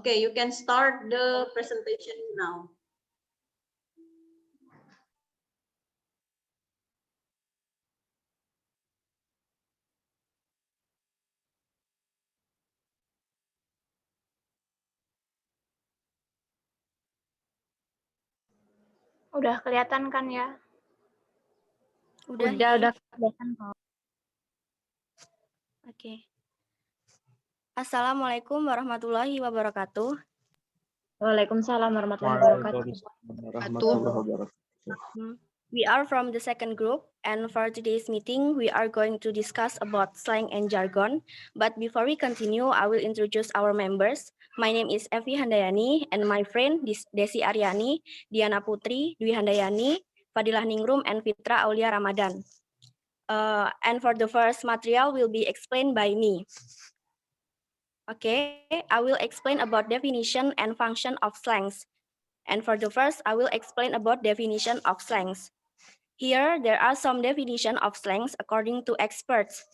Okay, you can start the presentation now. Udah kelihatan kan ya? Udah kelihatan kok. Oke. Assalamualaikum warahmatullahi wabarakatuh. Waalaikumsalam warahmatullahi wabarakatuh. We are from the second group, and for today's meeting, we are going to discuss about slang and jargon. But before we continue, I will introduce our members. My name is Evi Handayani, and my friend Desi Aryani, Diana Putri, Dwi Handayani, Fadilah Ningrum, and Fitra Aulia Ramadan. And for the first material will be explained by me. Okay, I will explain about definition and function of slangs. And for the first, I will explain about definition of slangs. Here, there are some definition of slangs according to experts.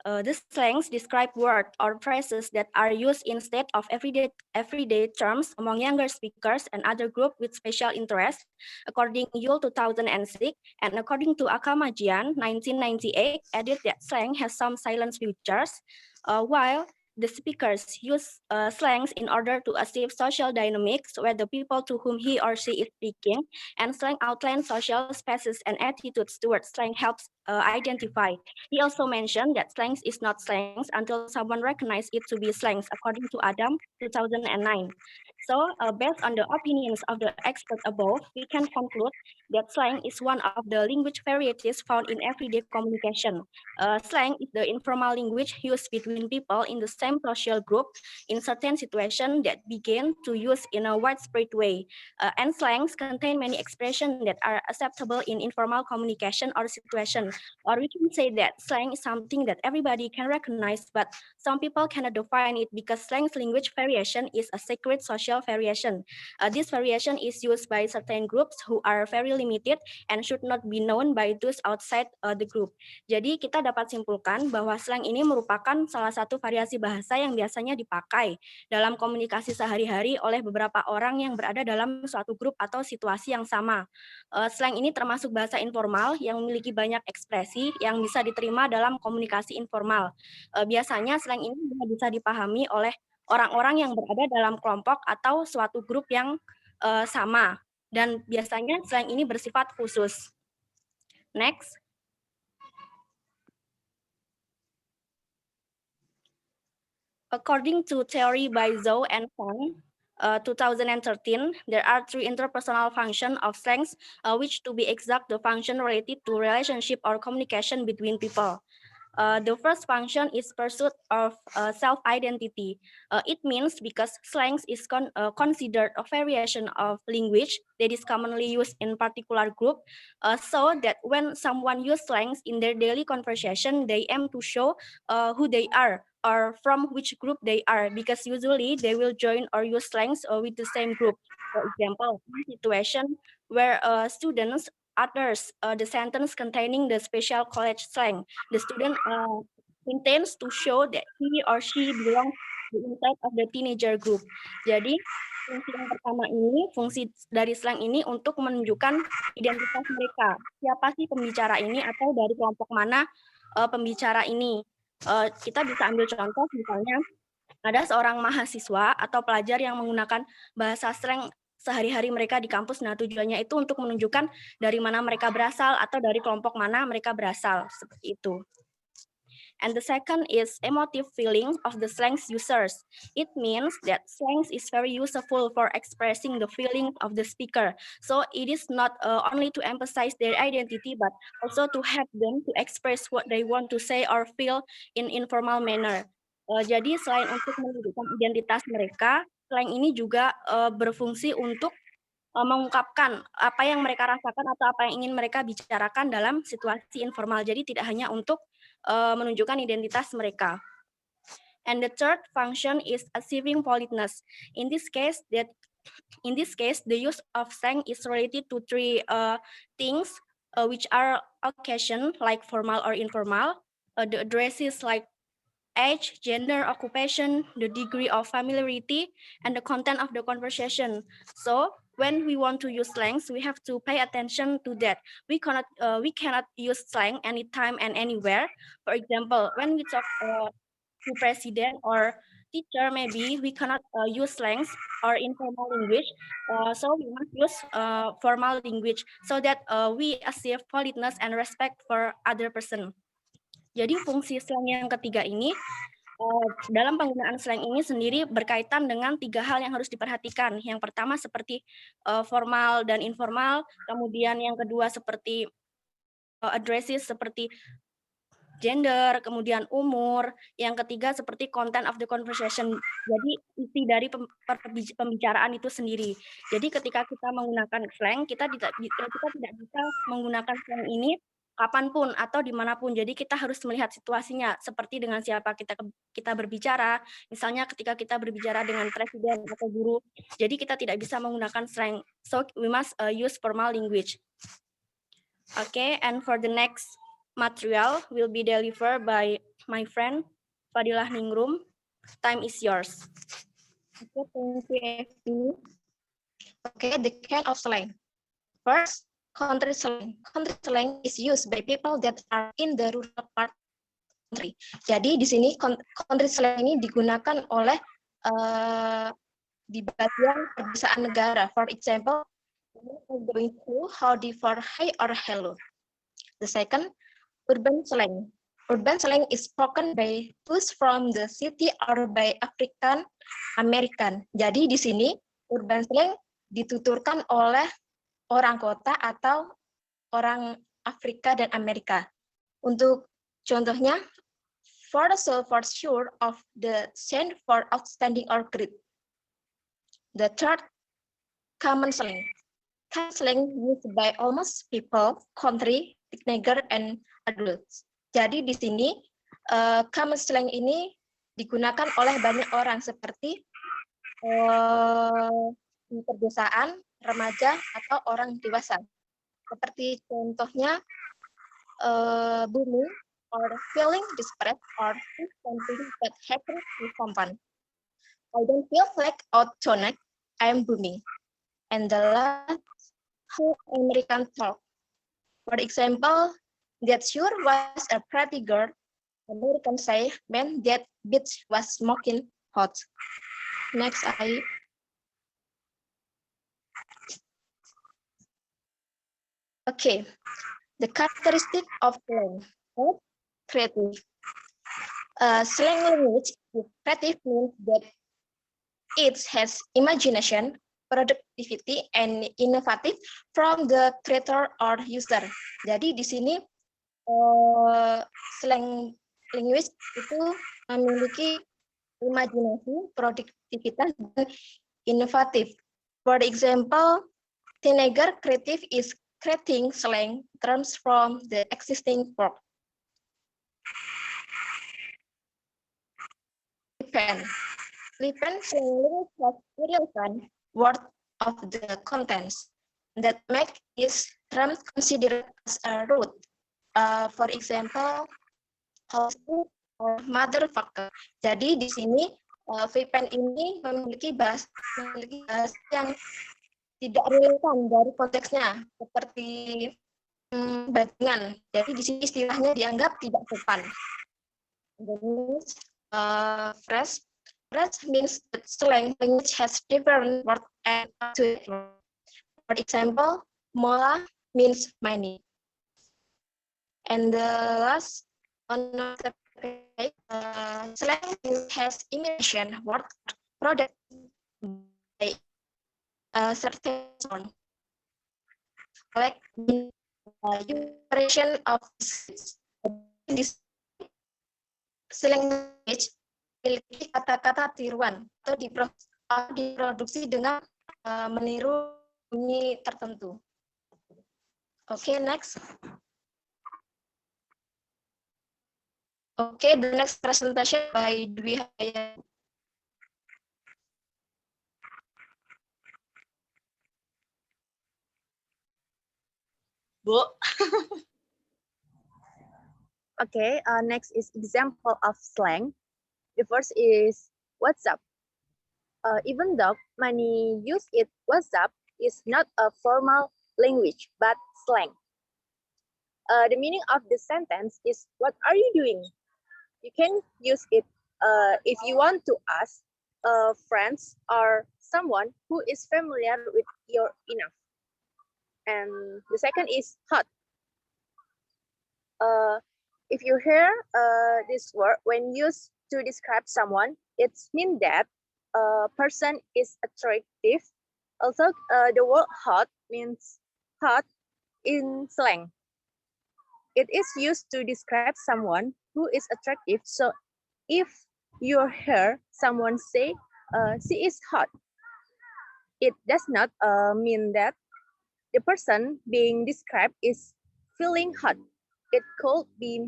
The slangs describe words or phrases that are used instead of everyday terms among younger speakers and other group with special interest. According to Yule 2006 and according to Akamajian 1998, added that slang has some silent features, while the speakers use slangs in order to achieve social dynamics where the people to whom he or she is speaking, and slang outlines social spaces and attitudes towards slang helps identify. He also mentioned that slangs is not slangs until someone recognizes it to be slangs, according to Adam 2009. So, based on the opinions of the experts above, we can conclude that slang is one of the language varieties found in everyday communication. Slang is the informal language used between people in the same social group in certain situations that began to use in a widespread way. And slangs contain many expressions that are acceptable in informal communication or situation. Or we can say that slang is something that everybody can recognize, but some people cannot define it because slang's language variation is a secret social variation. This variation is used by certain groups who are very limited and should not be known by those outside the group. Jadi kita dapat simpulkan bahwa slang ini merupakan salah satu variasi bahasa yang biasanya dipakai dalam komunikasi sehari-hari oleh beberapa orang yang berada dalam suatu grup atau situasi yang sama. Slang ini termasuk bahasa informal yang memiliki banyak ekspresi yang bisa diterima dalam komunikasi informal. Biasanya slang ini bisa dipahami oleh orang-orang yang berada dalam kelompok atau suatu grup yang sama. Dan biasanya slang ini bersifat khusus. Next. According to theory by Zhou and Fang, 2013, there are 3 interpersonal functions of slangs, which to be exact, the function related to relationship or communication between people. The first function is pursuit of self-identity. It means because slangs is considered a variation of language that is commonly used in particular group, so that when someone use slangs in their daily conversation, they aim to show who they are or from which group they are, because usually they will join or use slangs with the same group. For example, situation where students utters the sentence containing the special college slang, the student intends to show that he or she belongs to the inside of the teenager group. Jadi, fungsi yang pertama ini, fungsi dari slang ini untuk menunjukkan identitas mereka. Siapa sih pembicara ini atau dari kelompok mana pembicara ini. Kita bisa ambil contoh misalnya ada seorang mahasiswa atau pelajar yang menggunakan bahasa slang sehari-hari mereka di kampus. Nah, tujuannya itu untuk menunjukkan dari mana mereka berasal atau dari kelompok mana mereka berasal, seperti itu. And the second is emotive feeling of the slangs users. It means that slangs is very useful for expressing the feelings of the speaker. So it is not only to emphasize their identity, but also to help them to express what they want to say or feel in informal manner. Jadi selain untuk menunjukkan identitas mereka, slang ini juga berfungsi untuk mengungkapkan apa yang mereka rasakan atau apa yang ingin mereka bicarakan dalam situasi informal. Jadi tidak hanya untuk menunjukkan identitas mereka. And the third function is achieving politeness. In this case, the use of slang is related to 3 things, which are occasion, like formal or informal, the addresses like age, gender, occupation, the degree of familiarity, and the content of the conversation. So when we want to use slangs, we have to pay attention to that. We cannot use slang anytime and anywhere. For example, when we talk to president or teacher, maybe we cannot use slangs or informal language. So we must use formal language so that we achieve politeness and respect for other person. Jadi fungsi slang yang ketiga ini dalam penggunaan slang ini sendiri berkaitan dengan 3 hal yang harus diperhatikan. Yang pertama seperti formal dan informal, kemudian yang kedua seperti addresses seperti gender, kemudian umur, yang ketiga seperti content of the conversation. Jadi isi dari pembicaraan itu sendiri. Jadi ketika kita menggunakan slang, kita tidak bisa menggunakan slang ini kapanpun atau dimanapun. Jadi kita harus melihat situasinya, seperti dengan siapa kita berbicara. Misalnya ketika kita berbicara dengan presiden atau guru, jadi kita tidak bisa menggunakan slang. So we must use formal language. Okay, and for the next material will be delivered by my friend Fadilah Ningrum. Time is yours. Okay, thank you, Effie. Okay, the kind of slang. First, country slang. Country slang is used by people that are in the rural part of the country. Jadi di sini country slang ini digunakan oleh di bagian pedesaan negara. For example, I'm going to howdy for hi or hello. The second, urban slang. Urban slang is spoken by those from the city or by African American. Jadi di sini urban slang dituturkan oleh orang kota atau orang Afrika dan Amerika. Untuk contohnya, for the soul for sure of the send for outstanding or great. The third, common slang. Common slang used by almost people, country, teenager, and adults. Jadi di sini common slang ini digunakan oleh banyak orang seperti di pedesaan, remaja, atau orang dewasa. Seperti contohnya booming or feeling desperate or something that happened to someone. I don't feel like out tonight. I am booming. And the last, how American talk. For example, that sure was a pretty girl. Americans say, man, that bitch was smoking hot. Next, Okay, the characteristic of slang. Creative. Slang language is creative means that it has imagination, productivity, and innovative from the creator or user. Jadi di sini slang language itu memiliki imajinasi, produktivitas, dan inovatif. For example, teenager creative is creating slang terms from the existing work. Flippant slang language has irrelevant word of the contents that make this term considered as a root. For example, household or motherfucker. Jadi di sini flippant ini memiliki bahasa yang tidak relevan dari konteksnya, seperti bajingan. Jadi di sini istilahnya dianggap tidak sopan. Fresh means that slang language has different words and to it. For example, mola means money. And the last on the page, slang has imitation word product by a certain tone, like impression of this slang language memiliki kata-kata tiruan atau diproduksi dengan meniru bunyi tertentu. Okay, next. Okay, the next presentation by Dwi Hayat. Bu. Okay, next is example of slang. The first is WhatsApp. Even though many use it, WhatsApp is not a formal language, but slang. The meaning of the sentence is, what are you doing? You can use it if you want to ask friends or someone who is familiar with your enough. And the second is hot. If you hear this word when used to describe someone, it means that a person is attractive. Also, the word hot means hot in slang. It is used to describe someone who is attractive. So if you hear someone say, she is hot, it does not mean that the person being described is feeling hot. It could be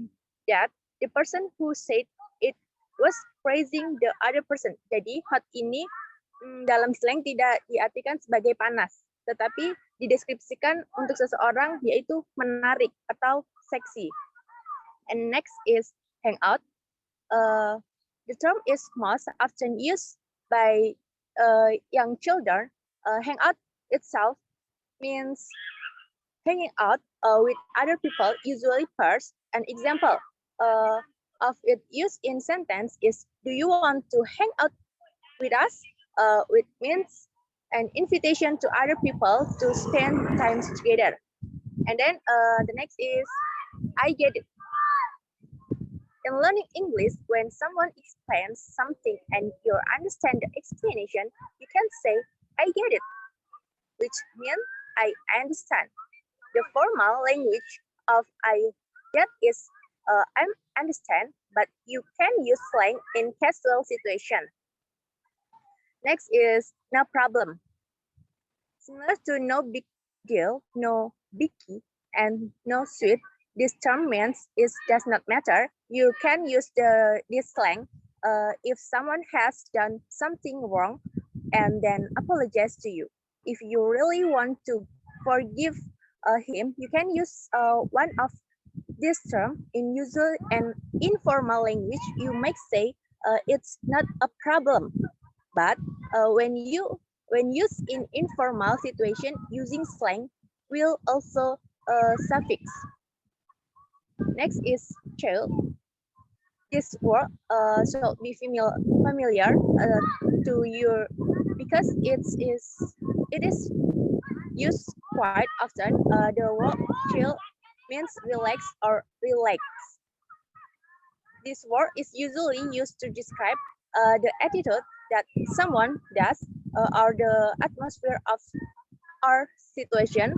that the person who said it was praising the other person. Jadi hot ini dalam slang tidak diartikan sebagai panas, tetapi dideskripsikan untuk seseorang yaitu menarik atau seksi. And next is hangout. The term is most often used by young children. Hangout itself means hanging out with other people, usually pairs. An example of it used in sentence is, do you want to hang out with us? Which means an invitation to other people to spend time together. And then the next is, I get it. In learning English, when someone explains something and you understand the explanation, you can say, I get it, which means I understand. The formal language of I get is I understand, but you can use slang in casual situation. Next is no problem. Similar to no big deal, no biggie, and no sweet, this term means it does not matter. You can use this slang if someone has done something wrong and then apologize to you. If you really want to forgive him, you can use one of this term in usual and informal language. You might say it's not a problem, but when used in informal situation, using slang will also suffix. Next is chill. This word should be familiar to you because it is used quite often. The word chill means relax or relax. This word is usually used to describe the attitude that someone does or the atmosphere of our situation.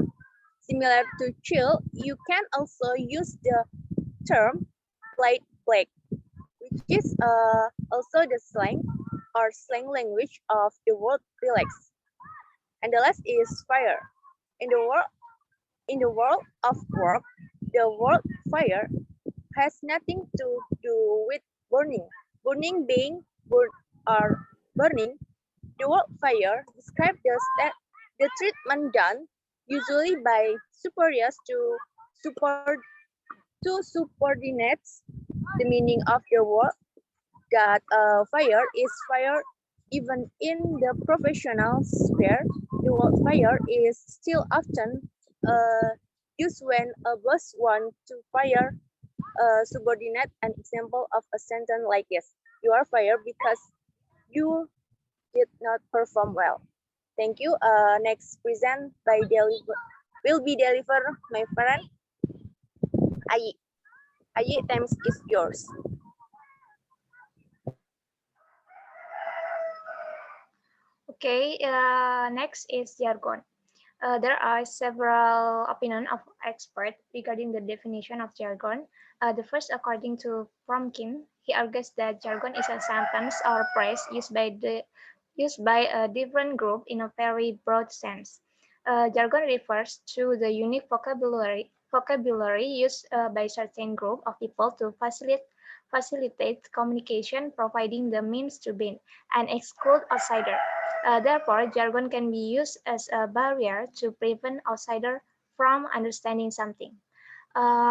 Similar to chill, you can also use the term laid back, which is also the slang or slang language of the word relax. And the last is fire. In the world of work, the word fire has nothing to do with burning. Burning being burn or burning. The word fire describes the treatment done usually by superiors to subordinates. The meaning of the word that fire is fire even in the professional sphere. The word fire is still often used when a boss wants to fire a subordinate. An example of a sentence like this: you are fired because you did not perform well. Thank you. Next present will be delivered my friend Ayi. Ayi, time is yours. Okay, next is jargon. There are several opinions of experts regarding the definition of jargon. The first, according to Fromkin, he argues that jargon is a sentence or phrase used by a different group in a very broad sense. Jargon refers to the unique vocabulary used by certain group of people to facilitate communication, providing the means to bind and exclude outsider. Therefore, jargon can be used as a barrier to prevent outsider from understanding something.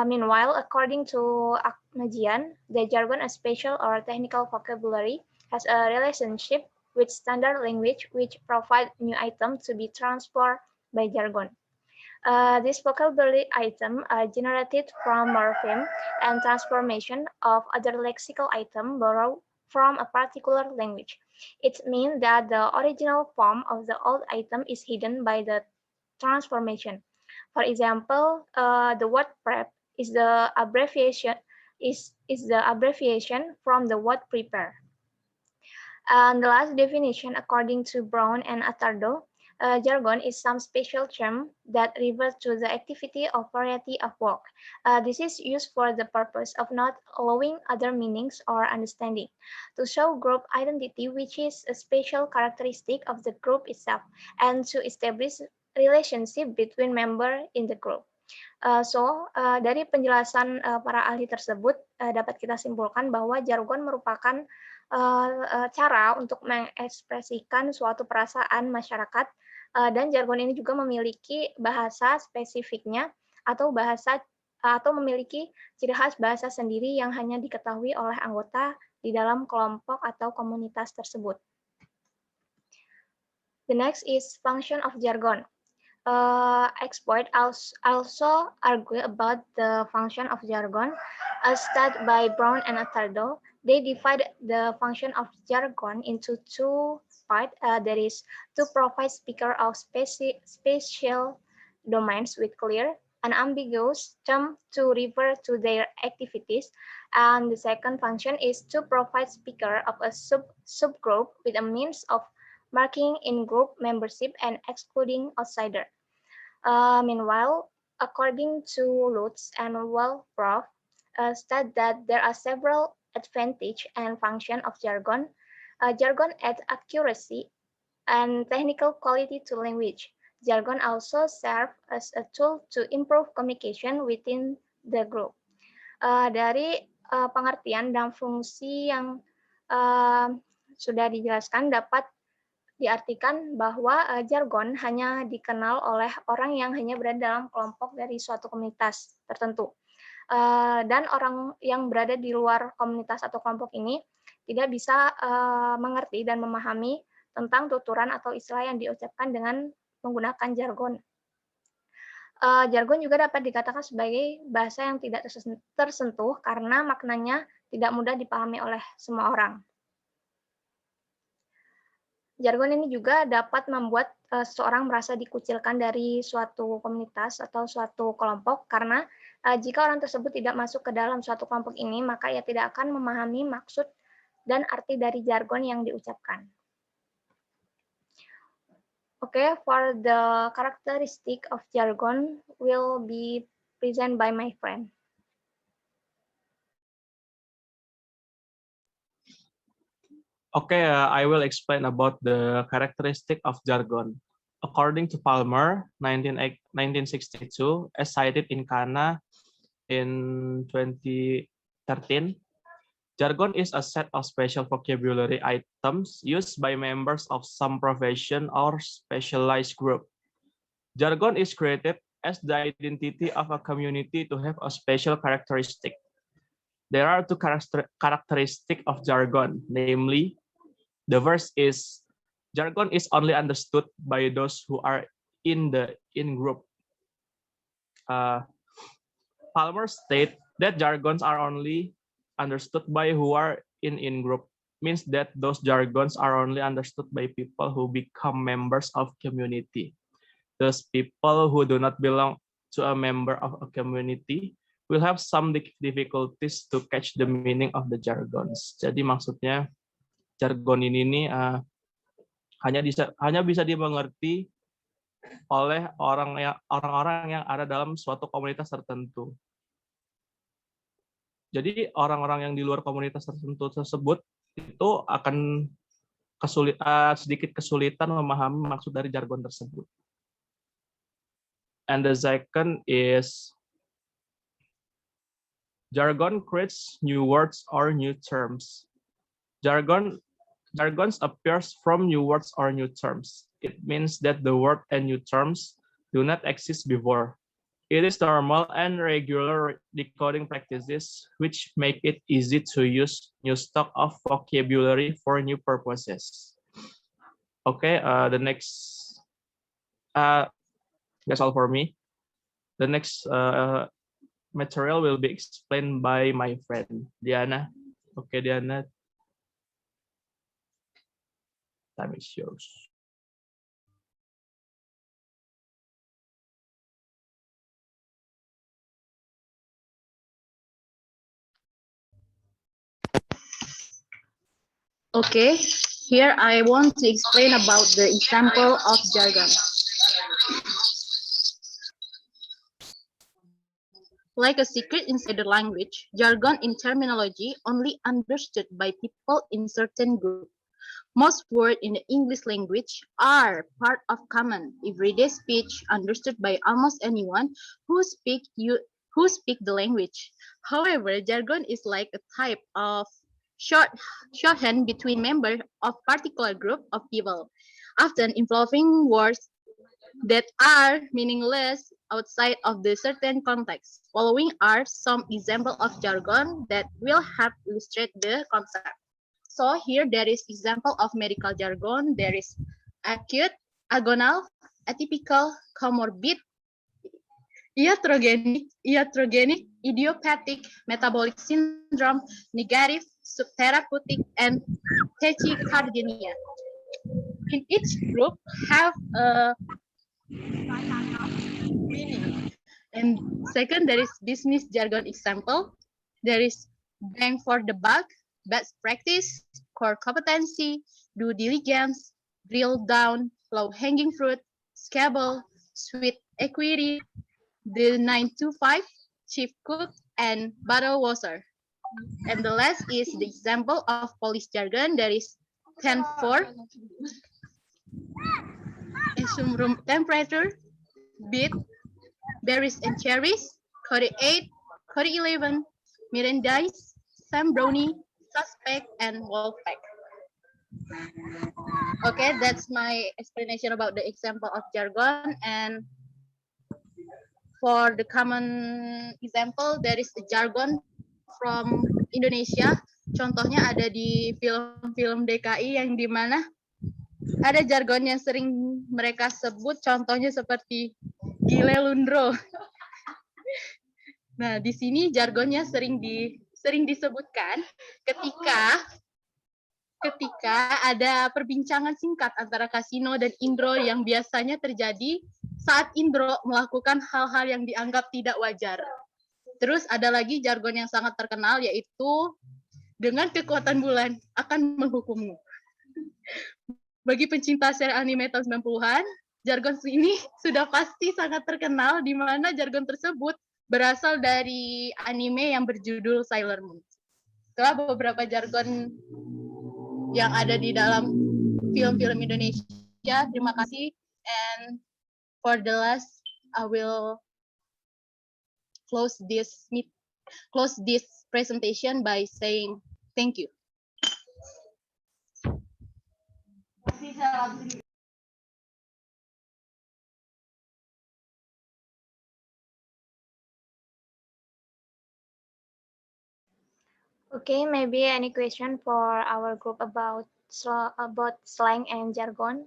Meanwhile, according to Ahmadiyyan, the jargon, a special or technical vocabulary, has a relationship with standard language which provide new items to be transferred by jargon. This vocabulary item are generated from morpheme and transformation of other lexical item borrowed from a particular language. It means that the original form of the old item is hidden by the transformation. For example, the word prep is the abbreviation from the word prepare. And the last definition, according to Brown and Attardo, jargon is some special term that refers to the activity or variety of work. This is used for the purpose of not allowing other meanings or understanding, to show group identity, which is a special characteristic of the group itself, and to establish relationship between member in the group. Dari penjelasan para ahli tersebut dapat kita simpulkan bahwa jargon merupakan cara untuk mengekspresikan suatu perasaan masyarakat, dan jargon ini juga memiliki bahasa spesifiknya atau memiliki ciri khas bahasa sendiri yang hanya diketahui oleh anggota di dalam kelompok atau komunitas tersebut. The next is function of jargon. Experts also argue about the function of jargon, as stated by Brown and Attardo. They divide the function of jargon into two parts. That is, to provide speaker of spatial domains with clear, unambiguous terms to refer to their activities. And the second function is to provide speaker of a subgroup with a means of marking in group membership and excluding outsider. Meanwhile, according to Lutz and Wellbrough, state that there are several advantages and functions of jargon. Jargon adds accuracy and technical quality to language. Jargon also serves as a tool to improve communication within the group. Dari pengertian dan fungsi yang sudah dijelaskan dapat diartikan bahwa jargon hanya dikenal oleh orang yang hanya berada dalam kelompok dari suatu komunitas tertentu. Dan orang yang berada di luar komunitas atau kelompok ini tidak bisa mengerti dan memahami tentang tuturan atau istilah yang diucapkan dengan menggunakan jargon. Jargon juga dapat dikatakan sebagai bahasa yang tidak tersentuh karena maknanya tidak mudah dipahami oleh semua orang. Jargon ini juga dapat membuat seseorang merasa dikucilkan dari suatu komunitas atau suatu kelompok karena jika orang tersebut tidak masuk ke dalam suatu kelompok ini, maka ia tidak akan memahami maksud dan arti dari jargon yang diucapkan. Okay, for the characteristic of jargon will be presented by my friend. Okay, I will explain about the characteristic of jargon. According to Palmer, 1962, as cited in Kana in 2013, jargon is a set of special vocabulary items used by members of some profession or specialized group. Jargon is created as the identity of a community to have a special characteristic. There are two characteristics of jargon, namely, the first is jargon is only understood by those who are in the in-group. Palmer states that jargons are only understood by who are in in-group, means that those jargons are only understood by people who become members of community. Those people who do not belong to a member of a community will have some difficulties to catch the meaning of the jargons. Jadi maksudnya jargon ini hanya bisa dimengerti oleh orang-orang yang ada dalam suatu komunitas tertentu. Jadi orang-orang yang di luar komunitas tertentu tersebut itu akan sedikit kesulitan memahami maksud dari jargon tersebut. And the second is jargon creates new words or new terms. Jargons appears from new words or new terms. It means that the word and new terms do not exist before. It is normal and regular decoding practices which make it easy to use new stock of vocabulary for new purposes. Okay, the next, that's all for me. The next material will be explained by my friend Diana. Okay, Diana, time is yours. Okay, here I want to explain about the example of jargon. Like a secret inside the language, jargon in terminology only understood by people in certain group. Most words in the English language are part of common everyday speech understood by almost anyone who speak the language. However, jargon is like a type of shorthand between members of particular group of people, often involving words that are meaningless outside of the certain context. Following are some examples of jargon that will help illustrate the concept. So here there is example of medical jargon. There is acute, agonal, atypical, comorbid, iatrogenic, idiopathic, metabolic syndrome, negative, subtherapeutic, and tachycardia. In each group have a meaning. And second, there is business jargon example. There is bang for the buck, best practice, core competency, due diligence, drill down, low hanging fruit, scalable, sweet equity, the 9 to 5, chief cook, and bottle washer. And the last is the example of police jargon. There is 10-4, assume room temperature, beat, berries and cherries, Cody 8, Cody 11, Mirandize, Sam Brownie, Suspect, and Wolfpack. Okay, that's my explanation about the example of jargon. And for the common example, there is the jargon from Indonesia. Contohnya ada di film-film DKI yang dimana ada jargon yang sering mereka sebut, contohnya seperti gile lundro. Nah, di sini jargonnya sering disebutkan ketika ada perbincangan singkat antara Kasino dan Indro yang biasanya terjadi saat Indro melakukan hal-hal yang dianggap tidak wajar. Terus ada lagi jargon yang sangat terkenal yaitu dengan kekuatan bulan akan menghukummu. Bagi pencinta serial anime tahun 90-an, jargon ini sudah pasti sangat terkenal di mana jargon tersebut berasal dari anime yang berjudul Sailor Moon. Itulah beberapa jargon yang ada di dalam film-film Indonesia. Terima kasih. And for the last, I will close this presentation by saying thank you. Okay, maybe any question for our group about slang and jargon?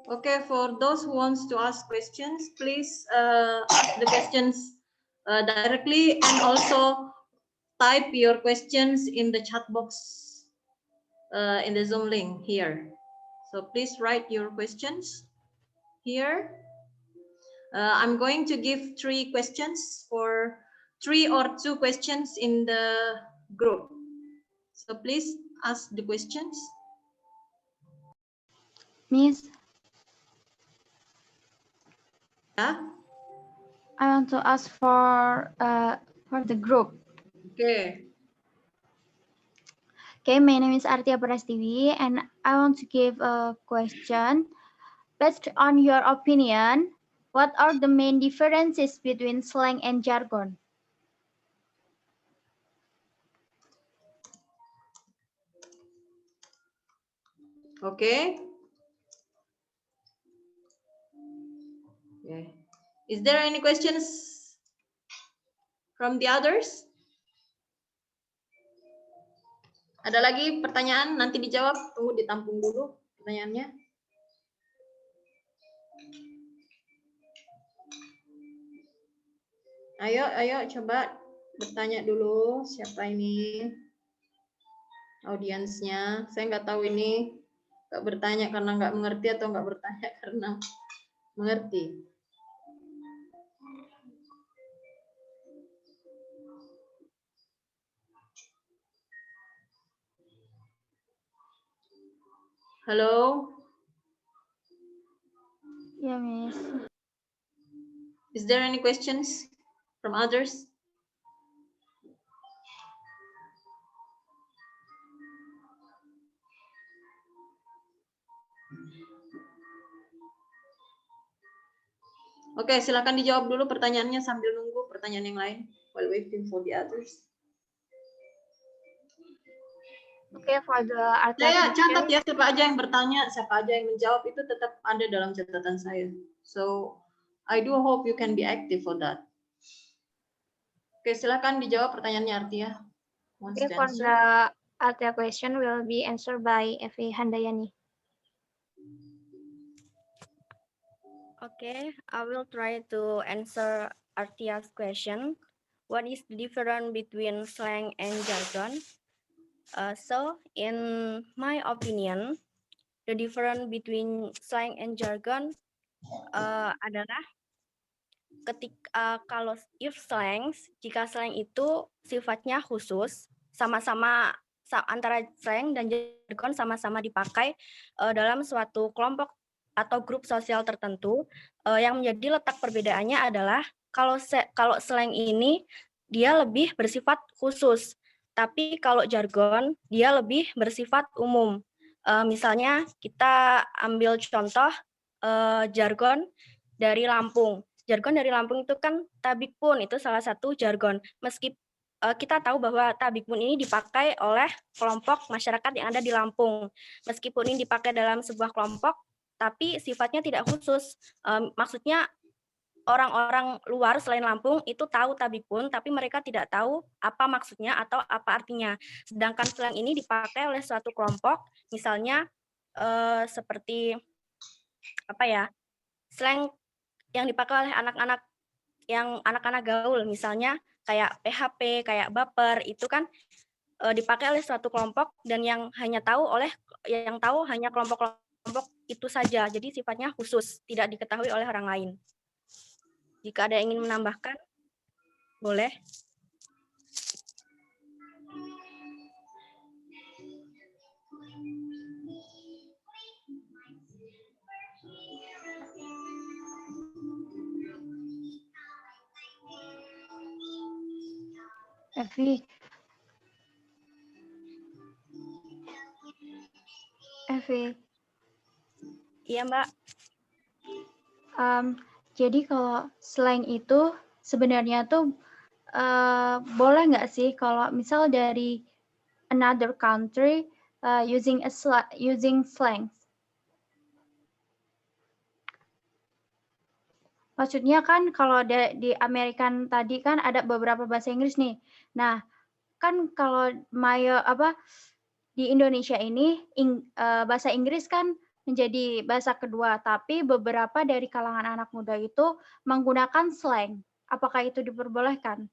Okay, for those who wants to ask questions, please ask the questions directly and also type your questions in the chat box in the Zoom link here. So please write your questions here. I'm going to give 3 questions for 3 or 2 questions in the group. So please ask the questions. Miss, Yeah. I want to ask for the group. Okay. Okay, my name is Artia Prastiwi, and I want to give a question. Based on your opinion, what are the main differences between slang and jargon? Okay. Is there any questions from the others? Ada lagi pertanyaan? Nanti dijawab. Tunggu ditampung dulu pertanyaannya. Ayo coba bertanya dulu. Siapa ini? Audiensnya. Saya nggak tahu ini nggak bertanya karena nggak mengerti atau nggak bertanya karena mengerti. Halo? Ya, Miss. Is there any questions from others? Oke, silakan dijawab dulu pertanyaannya sambil nunggu pertanyaan yang lain while waiting for the others. Okay, for the Saya catat question, ya, siapa aja yang bertanya, siapa aja yang menjawab itu tetap ada dalam catatan saya. So, I do hope you can be active for that. Oke, silakan dijawab pertanyaannya Artia. okay, for the Artia question will be answered by Evi Handayani. Okay, I will try to answer Artia's question. What is the difference between slang and jargon? So, in my opinion, the difference between slang and jargon adalah kalau jika slang itu sifatnya khusus, sama-sama antara slang dan jargon sama-sama dipakai dalam suatu kelompok atau grup sosial tertentu, yang menjadi letak perbedaannya adalah kalau slang ini dia lebih bersifat khusus, tapi kalau jargon dia lebih bersifat umum. Misalnya kita ambil contoh jargon dari Lampung. Jargon dari Lampung itu kan tabikpun, itu salah satu jargon. Meski kita tahu bahwa tabikpun ini dipakai oleh kelompok masyarakat yang ada di Lampung. Meskipun ini dipakai dalam sebuah kelompok, tapi sifatnya tidak khusus. Maksudnya orang-orang luar selain Lampung itu tahu tabikpun, tapi mereka tidak tahu apa maksudnya atau apa artinya. Sedangkan slang ini dipakai oleh suatu kelompok, misalnya seperti apa ya, slang yang dipakai oleh anak-anak gaul, misalnya kayak PHP, kayak baper, itu kan dipakai oleh suatu kelompok dan yang tahu hanya kelompok-kelompok itu saja. Jadi sifatnya khusus, tidak diketahui oleh orang lain. Jika ada yang ingin menambahkan, boleh. Evi. Iya, Mbak. Jadi kalau slang itu sebenarnya tuh boleh nggak sih kalau misal dari another country using slang? Maksudnya kan kalau di Amerika tadi kan ada beberapa bahasa Inggris nih. Nah, kan kalau di Indonesia ini bahasa Inggris kan menjadi bahasa kedua, tapi beberapa dari kalangan anak muda itu menggunakan slang. Apakah itu diperbolehkan?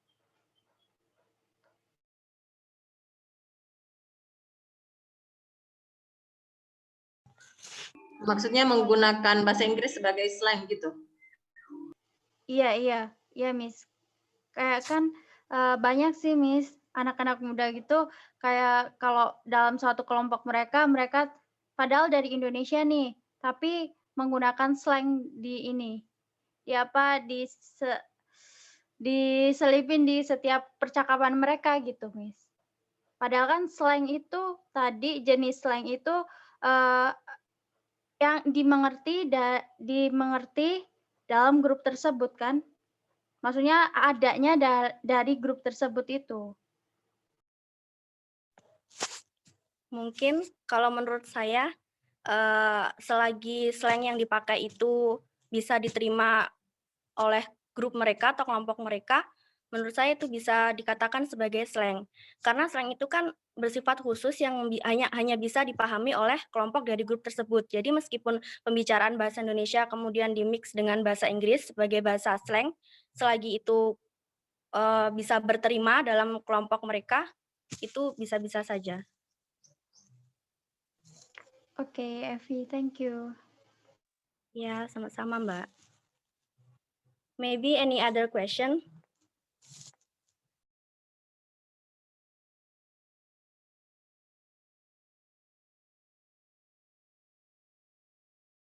Maksudnya menggunakan bahasa Inggris sebagai slang gitu? Iya, Miss. Kayak kan banyak sih, Miss, anak-anak muda gitu, kayak kalau dalam suatu kelompok mereka padahal dari Indonesia nih, tapi menggunakan slang diselipin di setiap percakapan mereka gitu, Miss. Padahal kan slang itu tadi jenis slang itu yang dimengerti dalam grup tersebut kan. Maksudnya adanya dari grup tersebut itu. Mungkin kalau menurut saya, selagi slang yang dipakai itu bisa diterima oleh grup mereka atau kelompok mereka, menurut saya itu bisa dikatakan sebagai slang. Karena slang itu kan bersifat khusus yang hanya bisa dipahami oleh kelompok dari grup tersebut. Jadi meskipun pembicaraan bahasa Indonesia kemudian dimix dengan bahasa Inggris sebagai bahasa slang, selagi itu bisa berterima dalam kelompok mereka, itu bisa-bisa saja. Oke, Evi, thank you. Ya, sama-sama, Mbak. Maybe any other question?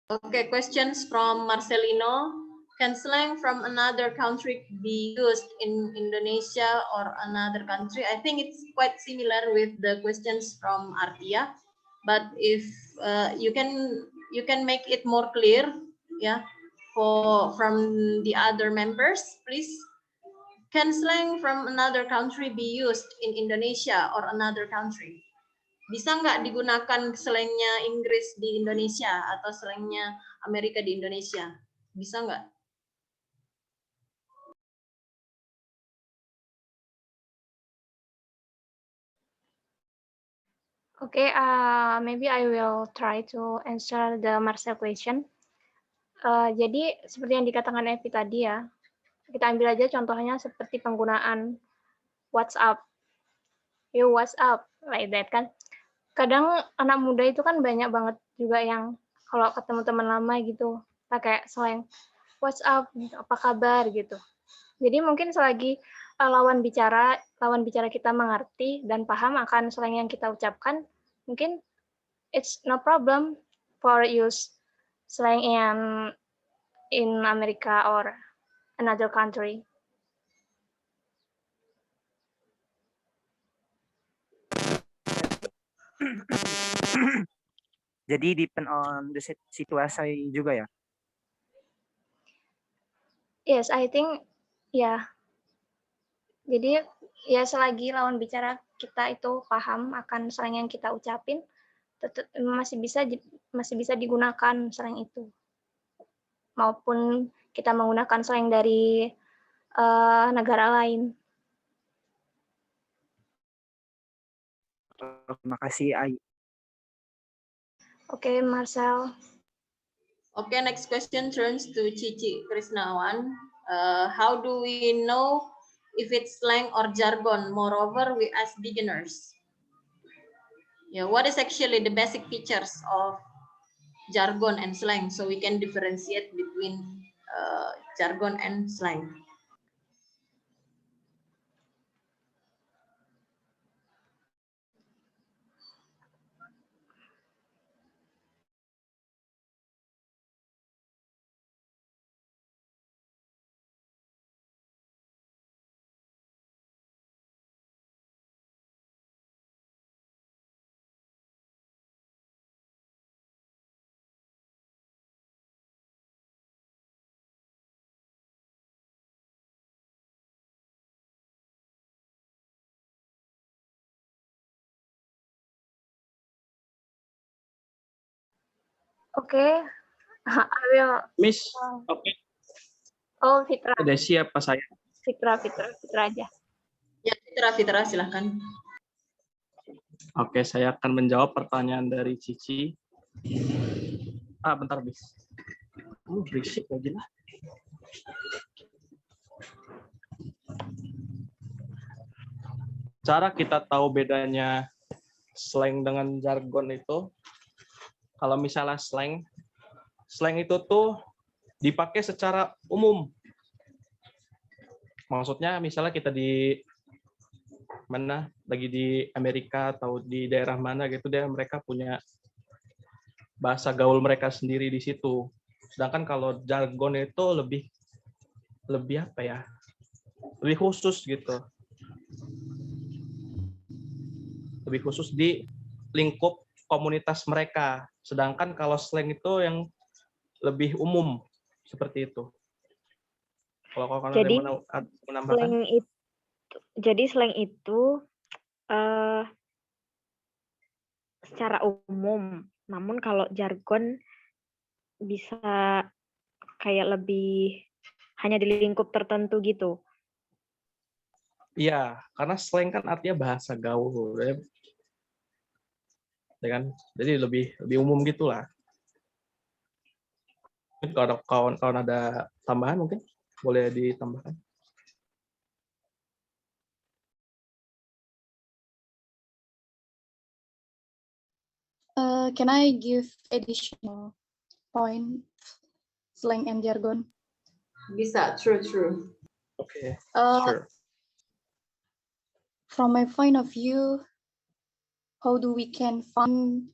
Okay, questions from Marcelino. Can slang from another country be used in Indonesia or another country? I think it's quite similar with the questions from Artia, but if you can make it more clear, yeah, from the other members, please. Can slang from another country be used in Indonesia or another country? Bisa nggak digunakan slangnya Inggris di Indonesia atau slangnya Amerika di Indonesia? Bisa nggak? Okay, maybe I will try to answer the Marcel question. Jadi seperti yang dikatakan Evi tadi ya, kita ambil aja contohnya seperti penggunaan WhatsApp. You WhatsApp, like that kan. Kadang anak muda itu kan banyak banget juga yang kalau ketemu teman lama gitu, pakai slang WhatsApp, gitu, apa kabar gitu. Jadi mungkin selagi lawan bicara kita mengerti dan paham akan slang yang kita ucapkan, mungkin it's no problem for use slang in America or another country. Jadi depend on the situation juga ya? Yes, I think ya. Jadi ya selagi lawan bicara kita itu paham akan slang yang kita ucapin, tetap masih bisa digunakan slang itu. Maupun kita menggunakan slang dari negara lain. Terima kasih, Ai. Okay, Marcel. Okay, next question turns to Cici Krisnawan. How do we know if it's slang or jargon? Moreover, we as beginners. Yeah, what is actually the basic features of jargon and slang so we can differentiate between jargon and slang? Okay, I will. Miss, oke. Oh, Fitra. Udah siap Pak saya. Fitra aja. Ya, Fitra, silahkan. Oke, saya akan menjawab pertanyaan dari Cici. Bentar, Bis. Berisik lagi lah. Cara kita tahu bedanya slang dengan jargon itu, kalau misalnya slang itu tuh dipakai secara umum. Maksudnya misalnya kita lagi di Amerika atau di daerah mana gitu deh, mereka punya bahasa gaul mereka sendiri di situ. Sedangkan kalau jargon itu lebih apa ya? Lebih khusus gitu. Lebih khusus di lingkup komunitas mereka. Sedangkan kalau slang itu yang lebih umum seperti itu. Kalau kalian menambahkan? Slang itu secara umum. Namun kalau jargon bisa kayak lebih hanya di lingkup tertentu gitu. Iya, karena slang kan artinya bahasa gaul, ya kan? Jadi lebih umum gitulah. Mungkin kalau kawan-kawan ada tambahan mungkin boleh ditambahkan. Can I give additional point, slang and jargon? Bisa, true. Okay, Uh, sure. From my point of view, how do we can find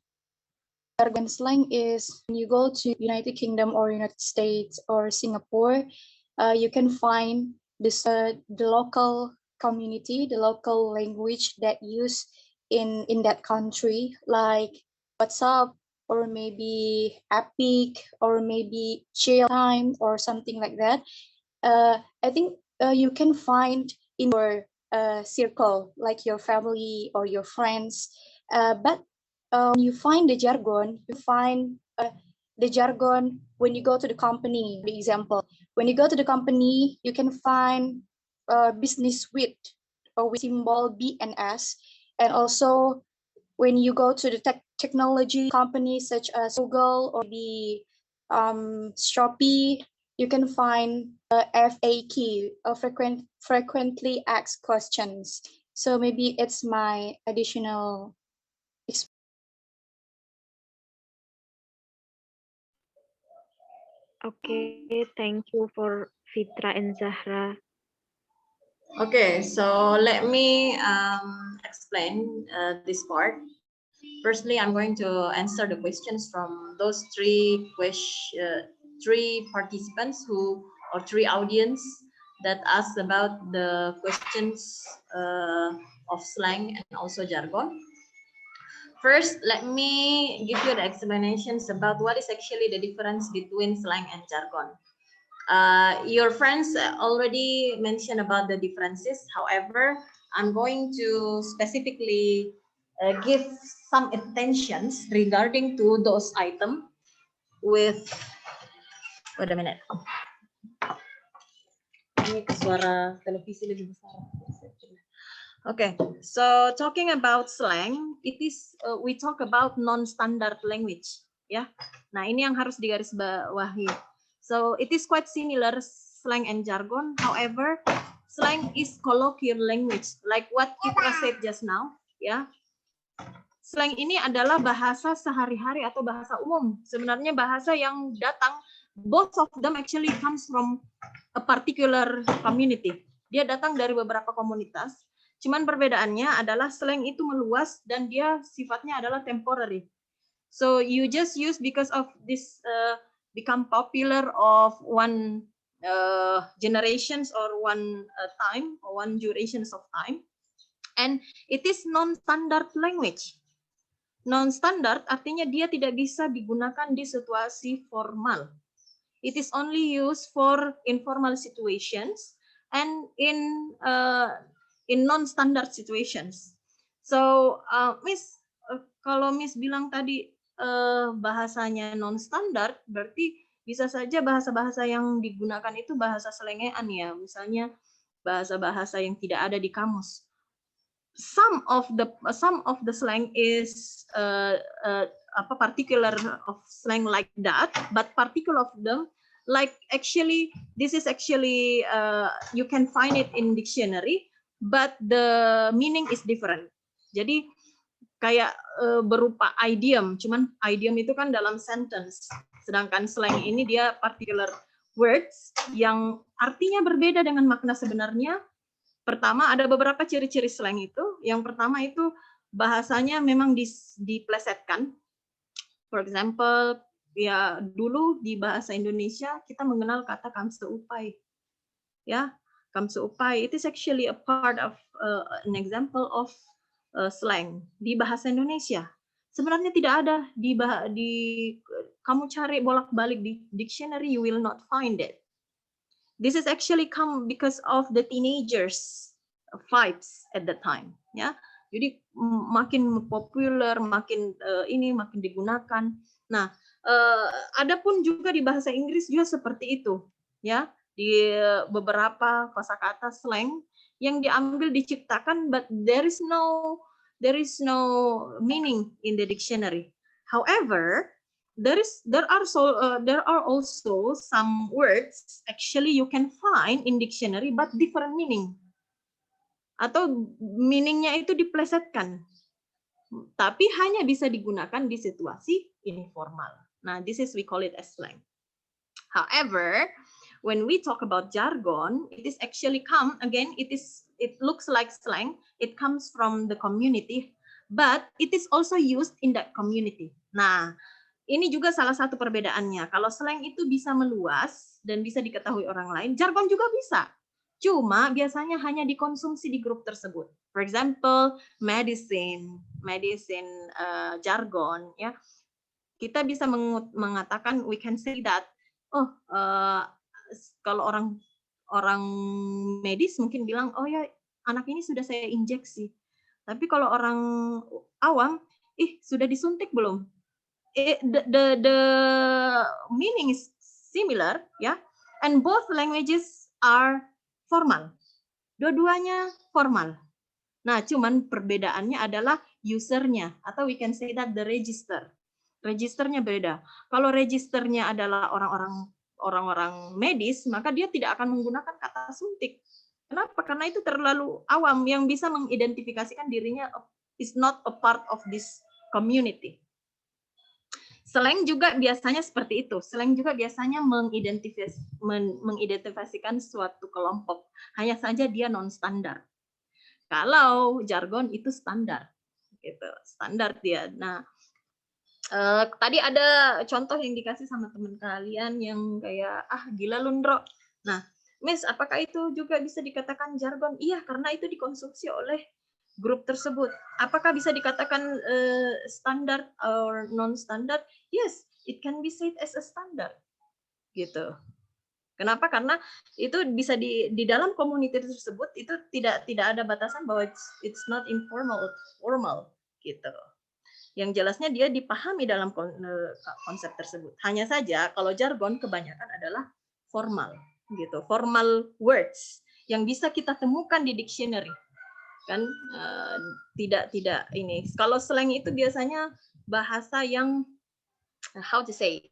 jargon slang is when you go to United Kingdom or United States or Singapore, you can find this the local community, the local language that used in that country, like what's up, or maybe epic, or maybe chill time, or something like that. I think you can find in your circle, like your family or your friends. But when you find the jargon, you find the jargon when you go to the company. For example, when you go to the company, you can find business with symbol B and S, and also when you go to the technology companies such as Google or the Shopee, you can find FAQ, frequently asked questions. So maybe it's my additional. Okay, thank you for Fitra and Zahra. Okay, so let me explain this part. Firstly, I'm going to answer the questions from those three participants or three audience that asked about the questions of slang and also jargon. First, let me give you the explanations about what is actually the difference between slang and jargon. Your friends already mentioned about the differences. However, I'm going to specifically give some attentions regarding to those items with, wait a minute. Ini suara televisi lebih besar. Okay, so talking about slang, it is we talk about non-standard language, ya. Nah, ini yang harus digarisbawahi. So it is quite similar slang and jargon. However, slang is colloquial language, like what Fitra said just now, ya. Slang ini adalah bahasa sehari-hari atau bahasa umum. Sebenarnya bahasa yang datang, both of them actually comes from a particular community. Dia datang dari beberapa komunitas. Cuman perbedaannya adalah slang itu meluas dan dia sifatnya adalah temporary. So you just use because of this become popular of one generations or one time or one durations of time, and it is non-standard language. Non-standard artinya dia tidak bisa digunakan di situasi formal. It is only used for informal situations and in non-standard situations. So, Miss, kalau Miss bilang tadi bahasanya non-standard, berarti bisa saja bahasa-bahasa yang digunakan itu bahasa selengean ya, misalnya bahasa-bahasa yang tidak ada di kamus. Some of the slang is particular of slang like that, but particular of them like actually this is actually you can find it in dictionary. But the meaning is different. Jadi kayak berupa idiom, cuman idiom itu kan dalam sentence. Sedangkan slang ini dia particular words yang artinya berbeda dengan makna sebenarnya. Pertama, ada beberapa ciri-ciri slang itu. Yang pertama itu bahasanya memang diplesetkan. For example, ya dulu di bahasa Indonesia kita mengenal kata kamseupai. Ya. Kamseupai, it is actually a part of an example of slang di bahasa Indonesia. Sebenarnya tidak ada kamu cari bolak-balik di dictionary, you will not find it. This is actually come because of the teenagers vibes at the time, ya. Jadi makin populer, makin makin digunakan. Nah, ada pun juga di bahasa Inggris juga seperti itu, ya. di beberapa kosakata slang yang diambil diciptakan, but there is no meaning in the dictionary. However, there are also some words actually you can find in dictionary but different meaning, atau meaningnya itu diplesetkan, tapi hanya bisa digunakan di situasi informal. Nah, this is we call it as slang. However, when we talk about jargon, it is actually it looks like slang. It comes from the community, but it is also used in that community. Nah, ini juga salah satu perbedaannya. Kalau slang itu bisa meluas dan bisa diketahui orang lain, jargon juga bisa. Cuma biasanya hanya dikonsumsi di grup tersebut. For example, medicine jargon, ya. Kita bisa mengatakan, we can say that, kalau orang medis mungkin bilang, oh ya, anak ini sudah saya injeksi. Tapi kalau orang awam, sudah disuntik belum? The meaning is similar, ya. And both languages are formal. Dua-duanya formal. Nah, cuman perbedaannya adalah usernya, atau we can say that the register. Registernya beda. Kalau registernya adalah orang-orang medis, maka dia tidak akan menggunakan kata suntik. Kenapa? Karena itu terlalu awam, yang bisa mengidentifikasikan dirinya is not a part of this community. Slang juga biasanya seperti itu. Slang juga biasanya mengidentifikasikan suatu kelompok. Hanya saja dia non-standar. Kalau jargon itu standar. Gitu. Standar dia. Nah, tadi ada contoh yang dikasih sama teman kalian yang kayak, gila Lundro. Nah, Miss, apakah itu juga bisa dikatakan jargon? Iya, karena itu dikonsumsi oleh grup tersebut. Apakah bisa dikatakan standar or non-standard? Yes, it can be said as a standard. Gitu. Kenapa? Karena itu bisa di dalam komunitas tersebut itu tidak ada batasan bahwa it's not informal or formal gitu. Yang jelasnya dia dipahami dalam konsep tersebut. Hanya saja kalau jargon kebanyakan adalah formal gitu, formal words yang bisa kita temukan di dictionary. Kan tidak ini. Kalau slang itu biasanya bahasa yang how to say,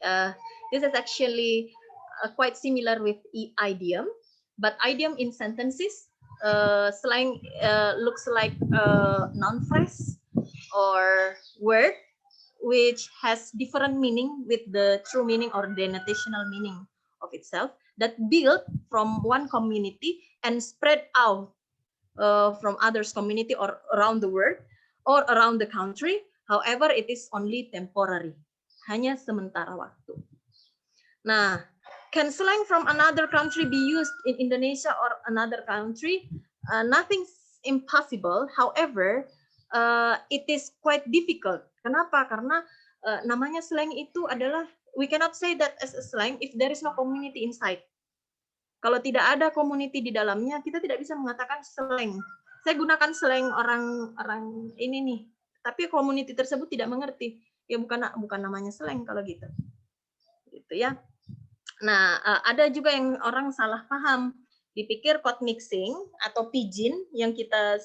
this is actually quite similar with idiom, but idiom in sentences, slang looks like noun phrase or word which has different meaning with the true meaning or denotational meaning of itself, that built from one community and spread out from others community or around the world or around the country. However, it is only temporary, hanya sementara waktu. Nah, can slang from another country be used in Indonesia or another country? Nothing's impossible. However, it is quite difficult. Kenapa? Karena namanya slang itu adalah, we cannot say that as a slang if there is no community inside. Kalau tidak ada community di dalamnya, kita tidak bisa mengatakan slang. Saya gunakan slang orang ini nih, tapi community tersebut tidak mengerti. Ya bukan namanya slang kalau gitu. Gitu ya. Nah, ada juga yang orang salah paham. Dipikir code mixing atau pidgin yang kita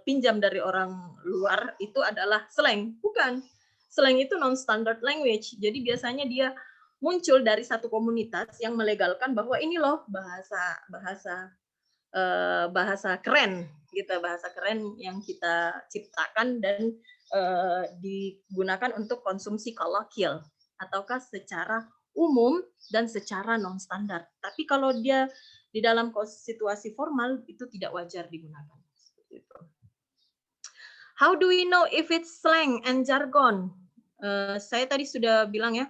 pinjam dari orang luar itu adalah slang. Bukan. Slang itu non-standard language. Jadi biasanya dia muncul dari satu komunitas yang melegalkan bahwa ini loh bahasa keren gitu, bahasa keren yang kita ciptakan dan digunakan untuk konsumsi kolokvial ataukah secara umum dan secara non-standar. Tapi kalau dia di dalam situasi formal itu tidak wajar digunakan. How do we know if it's slang and jargon? Saya tadi sudah bilang ya.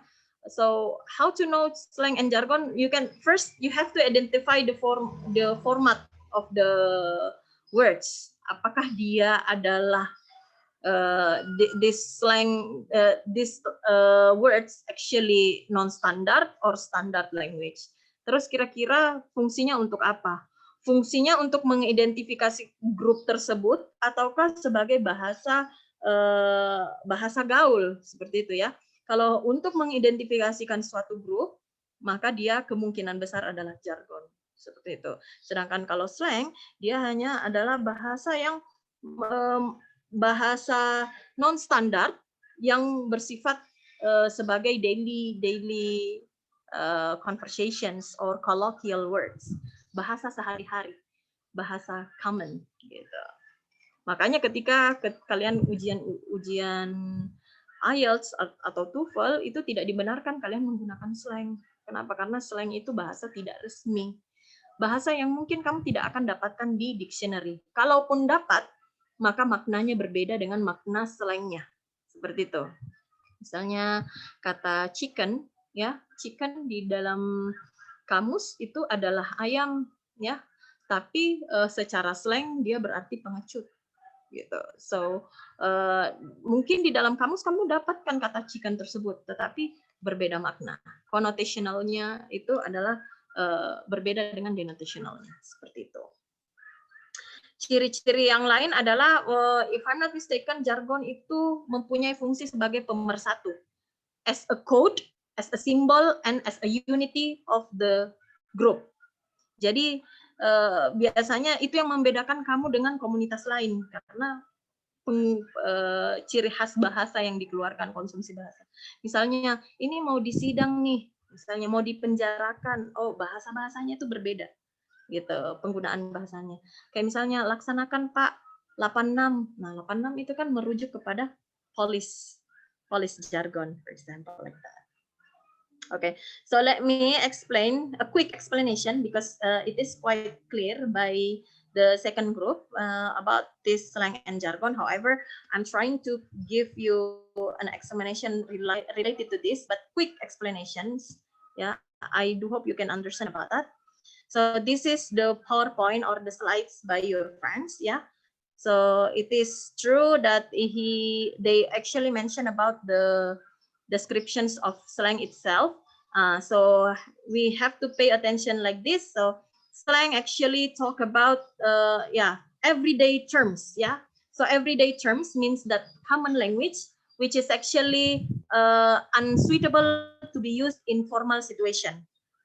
So how to know slang and jargon? You have to identify the format of the words. Apakah dia adalah this slang, these words actually non-standard or standard language. Terus kira-kira fungsinya untuk apa? Fungsinya untuk mengidentifikasi grup tersebut ataukah sebagai bahasa gaul seperti itu ya. Kalau untuk mengidentifikasikan suatu grup, maka dia kemungkinan besar adalah jargon. Seperti itu. Sedangkan kalau slang, dia hanya adalah bahasa yang bahasa non standar yang bersifat sebagai daily conversations or colloquial words, bahasa sehari-hari, bahasa common gitu. Makanya ketika kalian ujian IELTS atau TOEFL itu tidak dibenarkan kalian menggunakan slang. Kenapa? Karena slang itu bahasa tidak resmi. Bahasa yang mungkin kamu tidak akan dapatkan di dictionary. Kalaupun dapat, maka maknanya berbeda dengan makna slangnya. Seperti itu. Misalnya kata chicken, ya, chicken di dalam kamus itu adalah ayam, ya. Tapi secara slang dia berarti pengecut. Gitu. So mungkin di dalam kamus kamu dapatkan kata chicken tersebut, tetapi berbeda makna. Connotationalnya itu adalah berbeda dengan denotationalnya, seperti itu. Ciri-ciri yang lain adalah, if I'm not mistaken, jargon itu mempunyai fungsi sebagai pemersatu, as a code, as a symbol, and as a unity of the group. Jadi biasanya itu yang membedakan kamu dengan komunitas lain, karena ciri khas bahasa yang dikeluarkan, konsumsi bahasa. Misalnya ini mau disidang nih, misalnya mau dipenjarakan, oh bahasa-bahasanya itu berbeda, gitu penggunaan bahasanya. Kayak misalnya laksanakan Pak 86. Nah 86 itu kan merujuk kepada police jargon, for example, like that. Okay, so let me explain a quick explanation because it is quite clear by the second group about this slang and jargon. However, I'm trying to give you an explanation related to this, but quick explanations. Yeah, I do hope you can understand about that. So this is the PowerPoint or the slides by your friends. Yeah. So it is true that they actually mention about the descriptions of slang itself. So we have to pay attention like this. So slang actually talk about everyday terms. Yeah. So everyday terms means that common language which is actually unsuitable to be used in formal situation.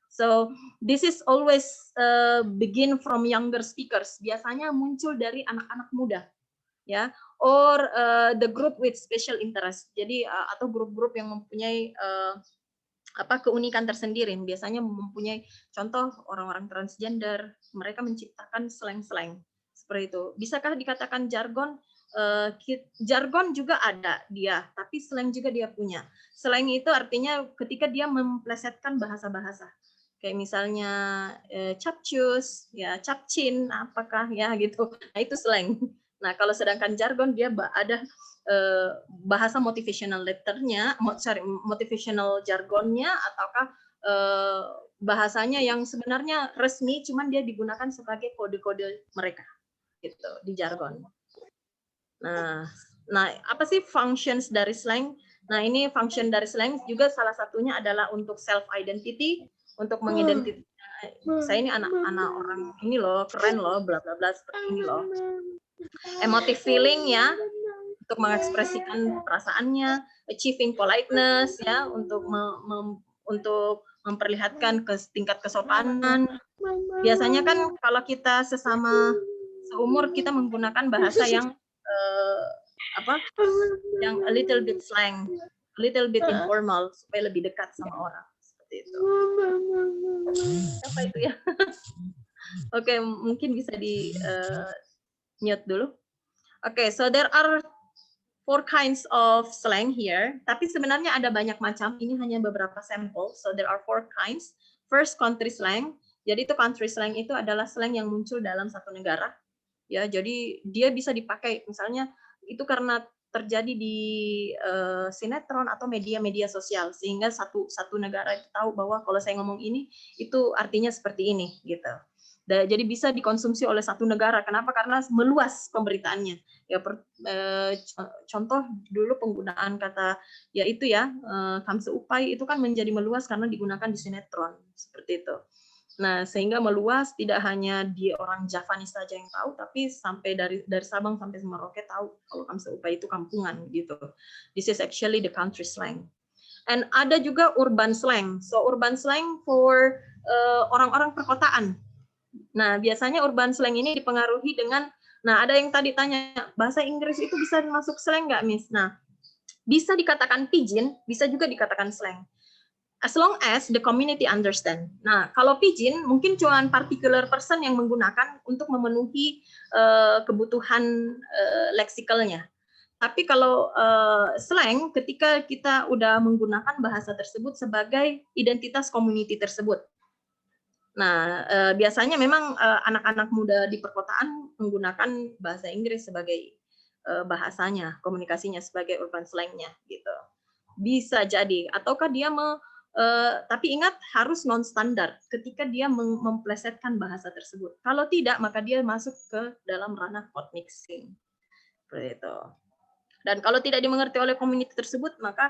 So this is always begin from younger speakers. Biasanya muncul dari anak-anak muda, ya, or the group with special interest. Jadi atau grup-grup yang mempunyai keunikan tersendiri. Biasanya mempunyai contoh orang-orang transgender. Mereka menciptakan slang-slang seperti itu. Bisakah dikatakan jargon? Jargon juga ada dia, tapi slang juga dia punya. Slang itu artinya ketika dia memplesetkan bahasa-bahasa. Kayak misalnya capcus, ya capcin, apakah ya gitu. Nah itu slang. Nah kalau sedangkan jargon dia ada bahasa motivational letternya, motivational jargonnya, ataukah bahasanya yang sebenarnya resmi, cuman dia digunakan sebagai kode-kode mereka, gitu di jargon. Nah apa sih functions dari slang? Nah ini function dari slang juga salah satunya adalah untuk self identity. Untuk mengidentifikasi saya ini anak-anak orang ini loh, keren loh, bla bla bla seperti ini loh. Emotive feeling ya, untuk mengekspresikan perasaannya, achieving politeness ya, untuk memperlihatkan tingkat kesopanan. Biasanya kan kalau kita sesama seumur kita menggunakan bahasa yang yang a little bit slang, a little bit informal supaya lebih dekat sama orang. Itu. Apa itu ya? Oke, mungkin bisa di mute dulu. Oke, so there are 4 kinds of slang here. Tapi sebenarnya ada banyak macam. Ini hanya beberapa sampel. So there are 4 kinds. First, country slang. Jadi itu country slang itu adalah slang yang muncul dalam satu negara. Ya, jadi dia bisa dipakai misalnya itu karena terjadi di sinetron atau media-media sosial sehingga satu negara itu tahu bahwa kalau saya ngomong ini itu artinya seperti ini gitu. Jadi bisa dikonsumsi oleh satu negara. Kenapa? Karena meluas pemberitaannya. Ya contoh dulu penggunaan kata ya itu ya kamseupai itu kan menjadi meluas karena digunakan di sinetron seperti itu. Nah, sehingga meluas tidak hanya di orang Javanese saja yang tahu, tapi sampai dari Sabang sampai Merauke tahu kalau kamseupai itu kampungan gitu. This is actually the country slang. And ada juga urban slang. So urban slang for orang-orang perkotaan. Nah, biasanya urban slang ini dipengaruhi dengan, nah ada yang tadi tanya, bahasa Inggris itu bisa masuk slang nggak, Miss? Nah, bisa dikatakan pidgin, bisa juga dikatakan slang. As long as the community understand. Nah, kalau pidgin mungkin cuma particular person yang menggunakan untuk memenuhi kebutuhan leksikalnya. Tapi kalau slang, ketika kita udah menggunakan bahasa tersebut sebagai identitas community tersebut. Nah, biasanya memang anak-anak muda di perkotaan menggunakan bahasa Inggris sebagai bahasanya, komunikasinya sebagai urban slang-nya gitu. Bisa jadi, ataukah dia tapi ingat harus non standar ketika dia memplesetkan bahasa tersebut. Kalau tidak, maka dia masuk ke dalam ranah code mixing. Seperti itu. Dan kalau tidak dimengerti oleh community tersebut, maka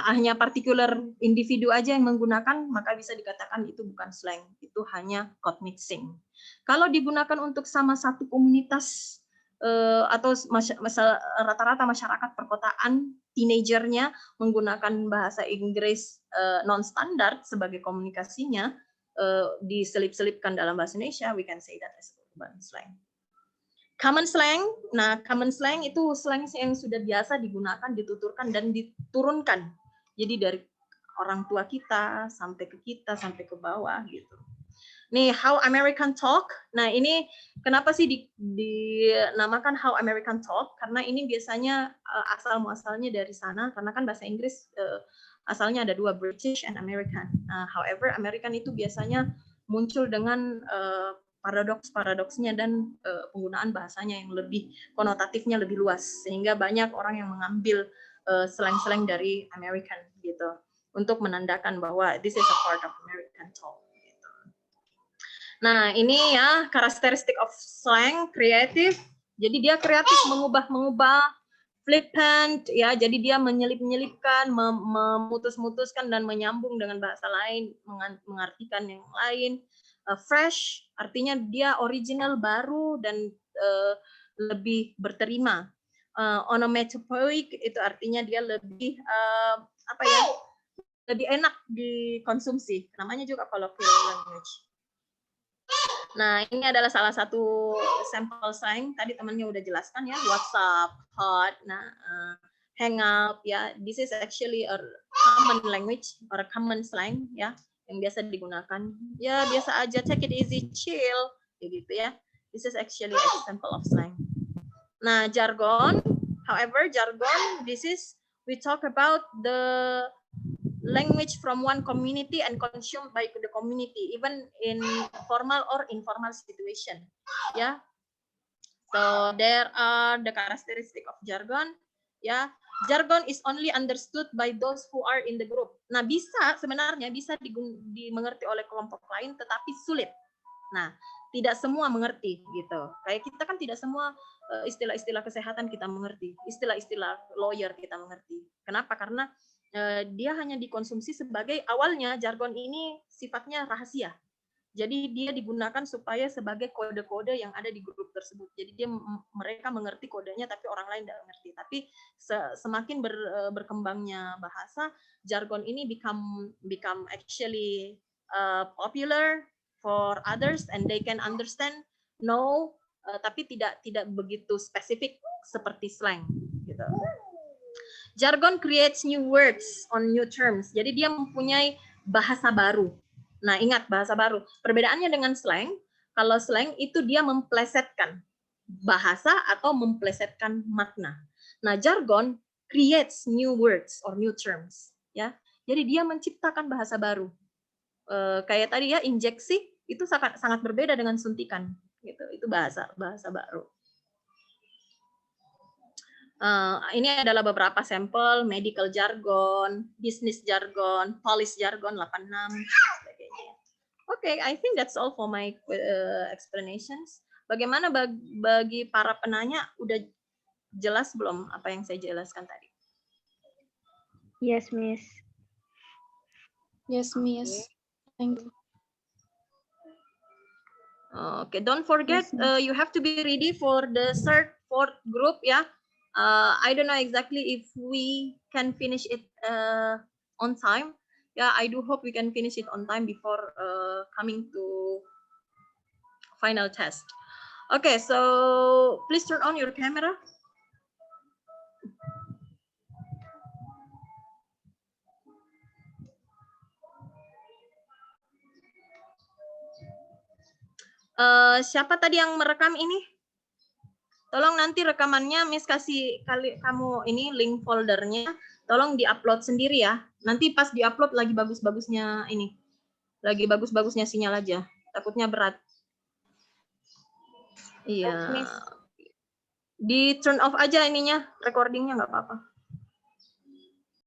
hanya partikular individu aja yang menggunakan, maka bisa dikatakan itu bukan slang, itu hanya code mixing. Kalau digunakan untuk sama satu komunitas atau rata-rata masyarakat perkotaan, teenagernya menggunakan bahasa Inggris non standar sebagai komunikasinya, diselip-selipkan dalam bahasa Indonesia, we can say that as urban slang. Common slang, nah common slang itu slang yang sudah biasa digunakan, dituturkan dan diturunkan. Jadi dari orang tua kita sampai ke kita, sampai ke bawah gitu. Nih, how American talk. Nah, ini kenapa sih dinamakan how American talk? Karena ini biasanya asal-muasalnya dari sana, karena kan bahasa Inggris asalnya ada dua, British and American. However, American itu biasanya muncul dengan paradoks-paradoksnya dan penggunaan bahasanya yang lebih konotatifnya lebih luas, sehingga banyak orang yang mengambil slang-slang dari American gitu untuk menandakan bahwa this is a part of American talk. Gitu. Nah, ini ya karakteristik of slang, kreatif. Jadi dia kreatif, mengubah-mengubah, flippant, ya. Jadi dia menyelip-menyelipkan, memutus-mutuskan dan menyambung dengan bahasa lain, mengartikan yang lain. Fresh artinya dia original, baru dan lebih berterima. Onomatopoeic itu artinya dia lebih lebih enak dikonsumsi. Namanya juga colloquial language. Nah, ini adalah salah satu sampel slang. Tadi temannya udah jelaskan ya, WhatsApp, hot, hangout, ya. This is actually a common language or a common slang, ya, yang biasa digunakan. Ya, biasa aja, take it easy, chill, kayak gitu ya. This is actually an example of slang. Nah, jargon, however, jargon, this is, we talk about the language from one community and consumed by the community, even in formal or informal situation. Yeah. So there are the characteristic of jargon. Yeah. Jargon is only understood by those who are in the group. Nah, sebenarnya bisa dimengerti oleh kelompok lain, tetapi sulit. Nah, tidak semua mengerti gitu. Kayak kita kan tidak semua istilah-istilah kesehatan kita mengerti, istilah-istilah lawyer kita mengerti. Kenapa? Karena dia hanya dikonsumsi sebagai, awalnya jargon ini sifatnya rahasia. Jadi dia digunakan supaya sebagai kode-kode yang ada di grup tersebut. Jadi mereka mengerti kodenya tapi orang lain tidak mengerti. Tapi semakin berkembangnya bahasa, jargon ini become actually popular for others and they can understand, know, tapi tidak begitu spesifik seperti slang gitu. Jargon creates new words on new terms. Jadi dia mempunyai bahasa baru. Nah, ingat bahasa baru. Perbedaannya dengan slang, kalau slang itu dia memplesetkan bahasa atau memplesetkan makna. Nah, jargon creates new words or new terms, ya. Jadi dia menciptakan bahasa baru. Kayak tadi ya, injeksi itu sangat berbeda dengan suntikan, gitu. Itu bahasa baru. Ini adalah beberapa sampel medical jargon, business jargon, police jargon 86, sebagainya. Oke, I think that's all for my explanations. Bagaimana bagi para penanya, udah jelas belum apa yang saya jelaskan tadi? Yes, Miss. Yes, Miss. Thank you. Okay, don't forget, you have to be ready for the third, fourth group, ya. I don't know exactly if we can finish it on time. Yeah, I do hope we can finish it on time before coming to final test. Okay, so please turn on your camera. Siapa tadi yang merekam ini? Tolong nanti rekamannya Miss kasih kamu ini link foldernya. Tolong diupload sendiri ya. Nanti pas diupload lagi bagus-bagusnya ini. Lagi bagus-bagusnya sinyal aja. Takutnya berat. Iya. Di turn off aja ininya, recordingnya nggak apa-apa.